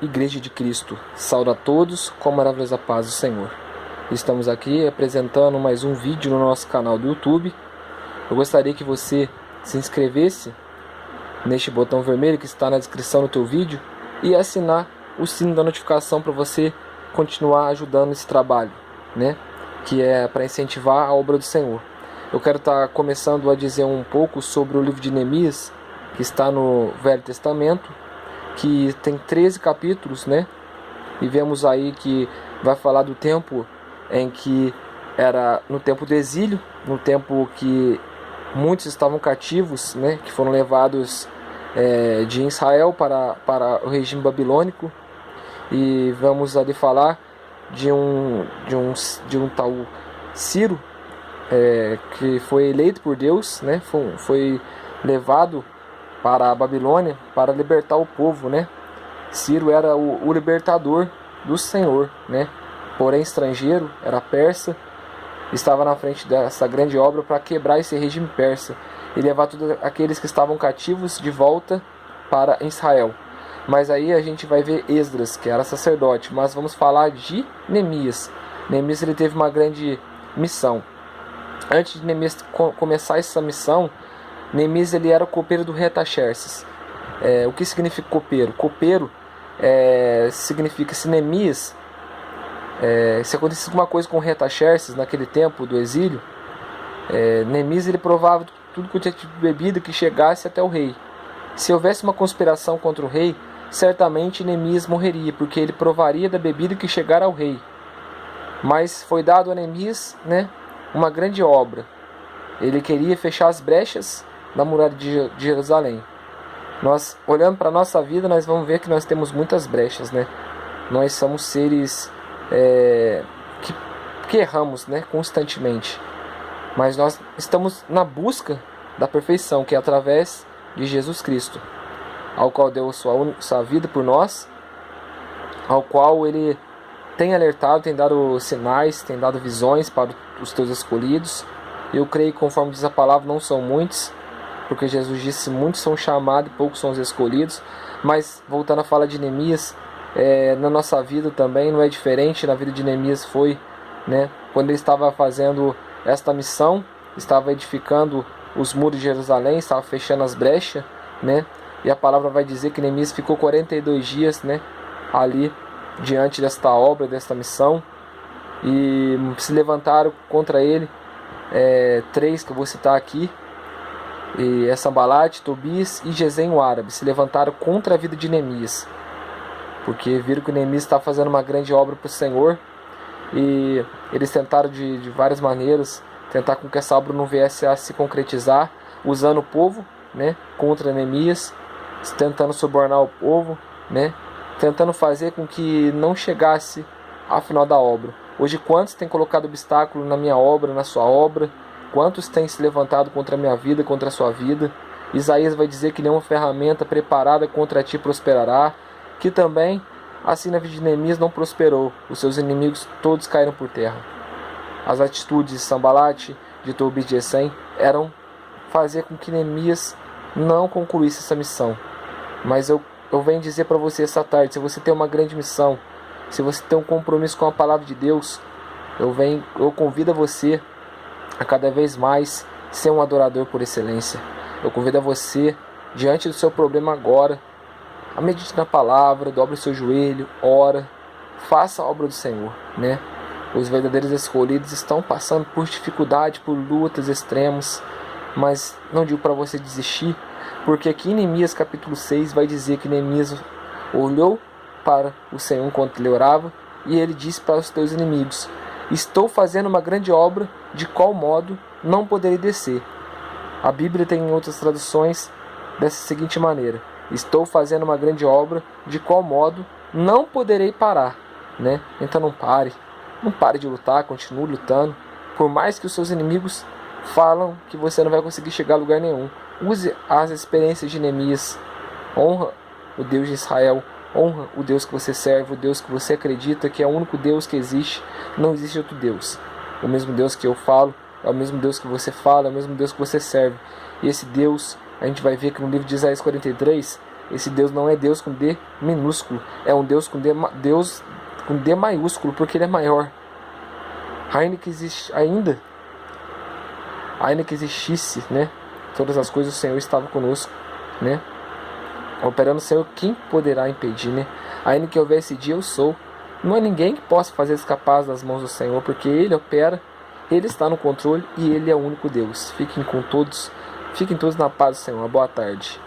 Igreja de Cristo, saúde a todos com a maravilhosa paz do Senhor. Estamos aqui apresentando mais um vídeo no nosso canal do YouTube. Eu gostaria que você se inscrevesse neste botão vermelho que está na descrição do teu vídeo e assinar o sino da notificação para você continuar ajudando esse trabalho, né? Que é para incentivar a obra do Senhor. Eu quero estar começando a dizer um pouco sobre o livro de Neemias, que está no Velho Testamento, que tem 13 capítulos, né? E vemos aí que vai falar do tempo em que era no tempo do exílio, no tempo que muitos estavam cativos, né? Que foram levados de Israel para o regime babilônico. E vamos ali falar de um tal Ciro, que foi eleito por Deus, né? Foi levado para a Babilônia para libertar o povo, né? Ciro era o libertador do Senhor, né? Porém estrangeiro, era persa, estava na frente dessa grande obra para quebrar esse regime persa e levar todos aqueles que estavam cativos de volta para Israel. Mas aí a gente vai ver Esdras, que era sacerdote, mas vamos falar de Neemias. Neemias ele teve uma grande missão. Antes de Neemias começar essa missão, Neemias ele era o copeiro do rei Artaxerxes. O que significa copeiro? Copeiro significa se Neemias, se acontecesse alguma coisa com o rei Artaxerxes naquele tempo do exílio, Neemias ele provava tudo que tinha de bebida que chegasse até o rei. Se houvesse uma conspiração contra o rei, certamente Neemias morreria, porque ele provaria da bebida que chegara ao rei. Mas foi dado a Neemias, né, uma grande obra. Ele queria fechar as brechas da muralha de Jerusalém. Nós, olhando para a nossa vida, nós vamos ver que nós temos muitas brechas, né? Nós somos seres que erramos, né, constantemente. Mas nós estamos na busca da perfeição, que é através de Jesus Cristo, ao qual deu sua vida por nós, ao qual Ele tem alertado, tem dado sinais, tem dado visões para os teus escolhidos. Eu creio que, conforme diz a palavra, não são muitos, porque Jesus disse: muitos são chamados e poucos são os escolhidos. Mas, voltando a falar de Neemias, na nossa vida também não é diferente. Na vida de Neemias foi, né, quando ele estava fazendo esta missão, estava edificando os muros de Jerusalém, estava fechando as brechas, né, e a palavra vai dizer que Neemias ficou 42 dias, né, ali diante desta obra, desta missão, e se levantaram contra ele três que eu vou citar aqui, e Sanbalate, Tobias e Gesem o árabe, se levantaram contra a vida de Neemias, porque viram que Neemias estava fazendo uma grande obra para o Senhor, e eles tentaram de várias maneiras tentar com que essa obra não viesse a se concretizar, usando o povo, né, contra Neemias, tentando subornar o povo, né, tentando fazer com que não chegasse ao final da obra. Hoje, quantos têm colocado obstáculo na minha obra, na sua obra? Quantos têm se levantado contra a minha vida, contra a sua vida? Isaías vai dizer que nenhuma ferramenta preparada contra ti prosperará, que também, assim na vida de Neemias, não prosperou. Os seus inimigos todos caíram por terra. As atitudes de Sanbalate, de Tobias e de Gesem eram fazer com que Neemias não concluísse essa missão. Mas eu venho dizer para você essa tarde, se você tem uma grande missão, se você tem um compromisso com a palavra de Deus, eu convido a você a cada vez mais ser um adorador por excelência. Eu convido a você, diante do seu problema agora, a medite na palavra, dobre o seu joelho, ora, faça a obra do Senhor, né? Os verdadeiros escolhidos estão passando por dificuldade, por lutas extremas, mas não digo para você desistir, porque aqui em Neemias capítulo 6 vai dizer que Neemias olhou para o Senhor enquanto ele orava, e ele disse para os teus inimigos: estou fazendo uma grande obra, de qual modo não poderei descer. A Bíblia tem em outras traduções dessa seguinte maneira: estou fazendo uma grande obra, de qual modo não poderei parar, né? Então não pare de lutar, continue lutando, por mais que os seus inimigos falam que você não vai conseguir chegar a lugar nenhum. Use as experiências de Neemias, honra o Deus de Israel, honra o Deus que você serve, o Deus que você acredita que é o único Deus que existe, não existe outro Deus. O mesmo Deus que eu falo é o mesmo Deus que você fala, é o mesmo Deus que você serve. E esse Deus, a gente vai ver que no livro de Isaías 43, Esse Deus não é Deus com D minúsculo, é um Deus com D maiúsculo, porque Ele é maior. Ainda que existisse, né, todas as coisas, o Senhor estava conosco, né? Operando o Senhor, quem poderá impedir, né? Ainda que houvesse dia, eu sou. Não há ninguém que possa fazer escapar das mãos do Senhor, porque Ele opera, Ele está no controle e Ele é o único Deus. Fiquem todos na paz do Senhor. Boa tarde.